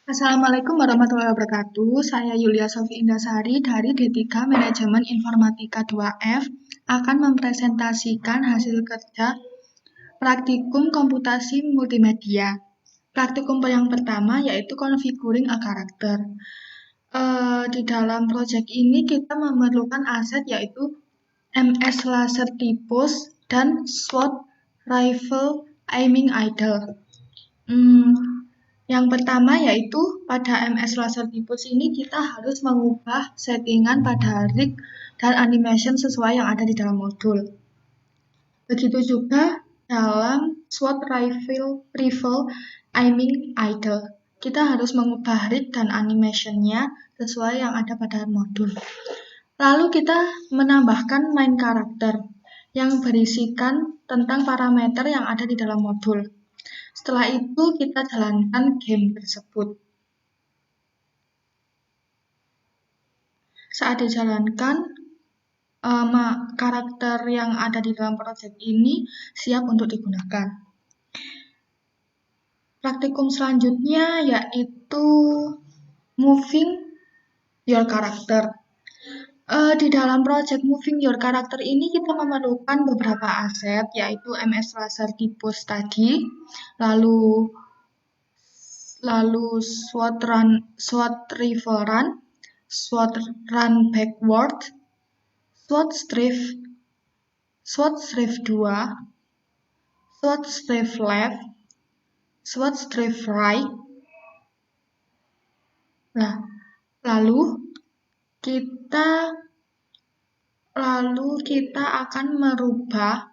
Assalamualaikum warahmatullahi wabarakatuh. Saya Yulia Sofi Indasari dari D3 Manajemen Informatika 2F akan mempresentasikan hasil kerja praktikum komputasi multimedia. Praktikum yang pertama yaitu configuring a character. Di dalam proyek ini kita memerlukan aset yaitu MS Laser Typos dan SWOT Rifle Aiming Idle. Yang pertama yaitu pada MS Laser Typos ini kita harus mengubah settingan pada rig dan animation sesuai yang ada di dalam modul. Begitu juga dalam SWOT Rifle Aiming Idle. Kita harus mengubah rig dan animationnya sesuai yang ada pada modul. Lalu kita menambahkan main karakter yang berisikan tentang parameter yang ada di dalam modul. Setelah itu kita jalankan game tersebut. Saat dijalankan, karakter yang ada di dalam proyek ini siap untuk digunakan. Praktikum selanjutnya yaitu moving your character. Di dalam proyek moving your character ini kita memerlukan beberapa aset yaitu MS Laser Typos tadi, lalu SWOT Rifle Run, SWOT Run Backward, SWOT Strafe 2, SWOT Strafe Left, SWOT Strafe Right. Nah, lalu kita akan merubah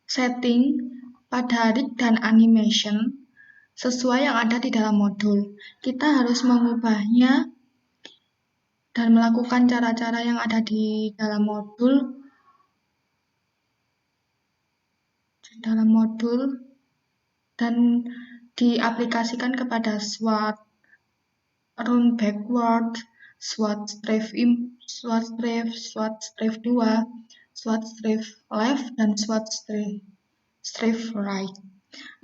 setting pada rig dan animation sesuai yang ada di dalam modul. Kita harus mengubahnya dan melakukan cara-cara yang ada di dalam modul dan diaplikasikan kepada SWOT Run Backward, SWOT Strafe 2, SWOT Strafe Left, dan SWOT Strafe Right.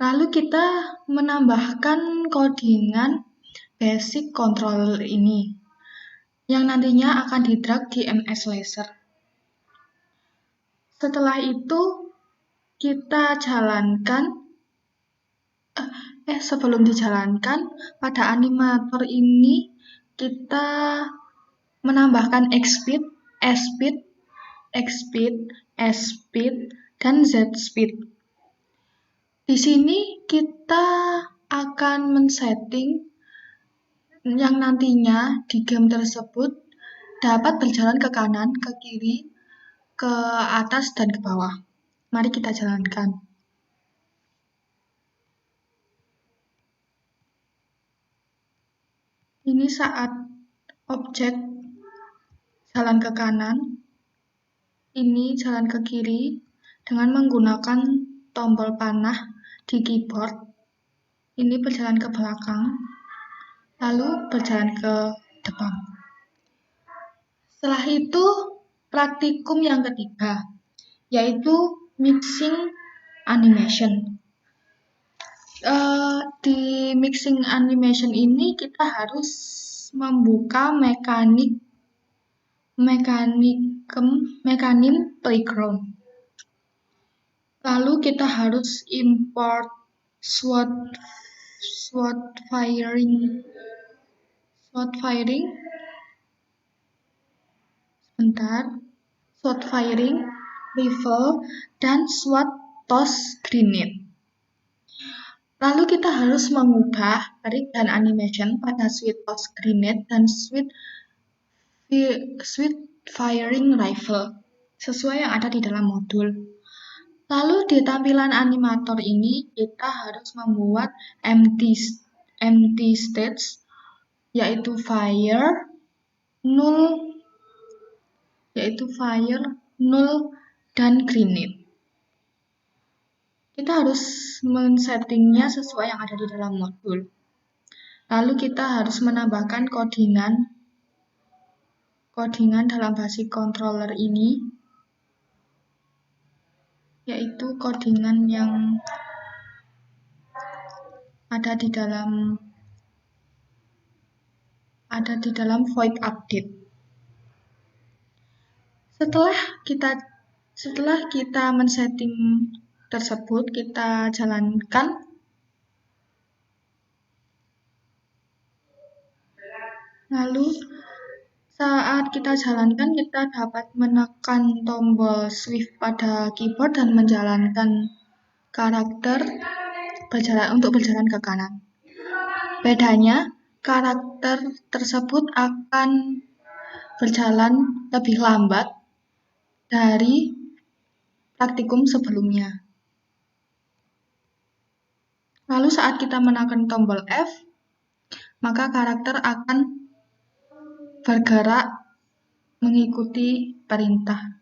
Lalu kita menambahkan codingan basic controller ini yang nantinya akan di-drag di MS Laser. Setelah itu kita jalankan sebelum dijalankan pada animator ini kita menambahkan X-speed, S-speed, X-speed, S-speed, dan Z-speed. Di sini kita akan men-setting yang nantinya di game tersebut dapat berjalan ke kanan, ke kiri, ke atas, dan ke bawah. Mari kita jalankan. Ini saat objek jalan ke kanan, ini jalan ke kiri dengan menggunakan tombol panah di keyboard. Ini berjalan ke belakang, lalu berjalan ke depan. Setelah itu, praktikum yang ketiga, yaitu mixing animation. Di mixing animation ini kita harus membuka mekanisme playground. Lalu kita harus import SWOT firing rifle, dan SWOT toss grenade. Lalu kita harus mengubah rig dan animation pada SWOT toss grenade dan SWOT firing rifle sesuai yang ada di dalam modul. Lalu di tampilan animator ini kita harus membuat empty states yaitu fire, null, dan grenade. Kita harus men-settingnya sesuai yang ada di dalam modul. Lalu kita harus menambahkan codingan dalam basic controller ini, yaitu codingan yang ada di dalam ada di dalam void update. Setelah kita men-setting tersebut, kita jalankan. Lalu saat kita jalankan, kita dapat menekan tombol shift pada keyboard dan menjalankan karakter untuk berjalan ke kanan. Bedanya, karakter tersebut akan berjalan lebih lambat dari praktikum sebelumnya. Lalu saat kita menekan tombol F, maka karakter akan bergerak mengikuti perintah.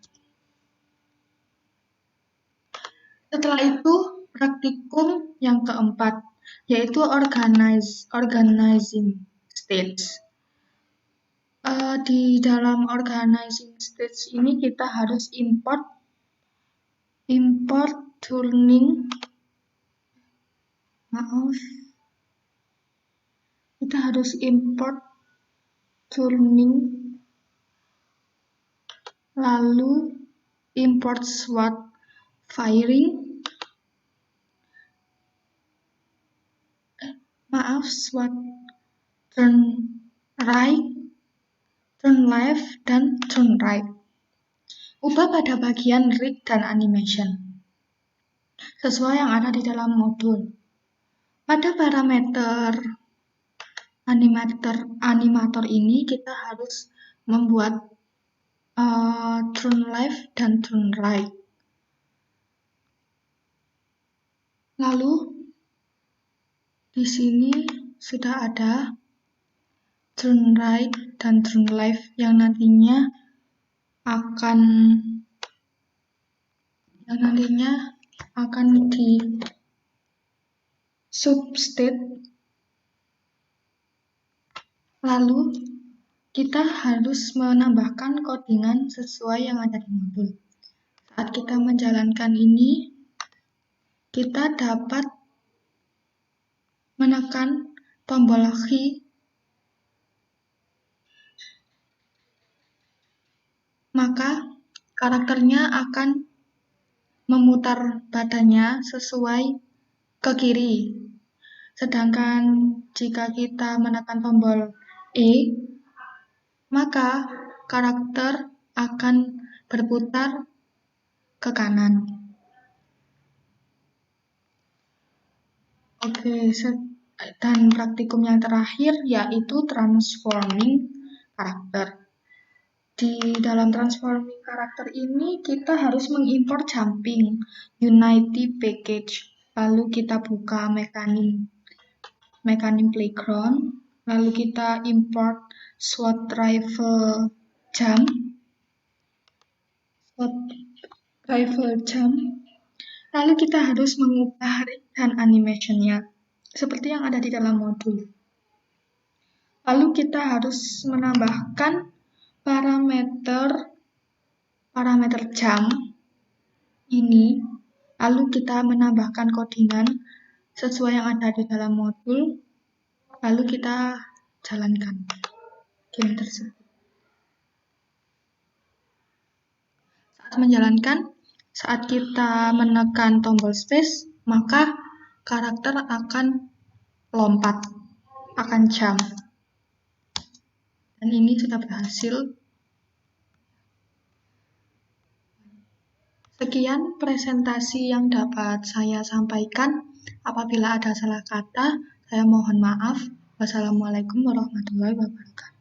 Setelah itu, praktikum yang keempat, yaitu organizing stage. Di dalam organizing stage ini kita harus import tuning. Kita harus import tuning, lalu import SWOT firing, SWOT turn right, turn left, dan turn right. Ubah pada bagian rig dan animation sesuai yang ada di dalam modul. Pada parameter animator ini kita harus membuat turn left dan turn right. Lalu di sini sudah ada turn right dan turn left yang nantinya akan di substate. Lalu kita harus menambahkan codingan sesuai yang ada di modul. Saat kita menjalankan ini, kita dapat menekan tombol key, maka karakternya akan memutar badannya sesuai ke kiri. Sedangkan jika kita menekan tombol E, maka karakter akan berputar ke kanan. Dan praktikum yang terakhir yaitu transforming karakter. Di dalam transforming karakter ini kita harus mengimport jumping Unity package. Lalu kita buka mekanik playground. Lalu kita import SWOT rifle jump. Lalu kita harus mengubah rig dan animation-nya seperti yang ada di dalam modul. Lalu kita harus menambahkan parameter jump ini. Lalu kita menambahkan codingan sesuai yang ada di dalam modul. Lalu kita jalankan game tersebut. Saat kita menekan tombol space, maka karakter akan lompat, akan jump. Dan ini sudah berhasil. Sekian presentasi yang dapat saya sampaikan. Apabila ada salah kata, saya mohon maaf. Wassalamualaikum warahmatullahi wabarakatuh.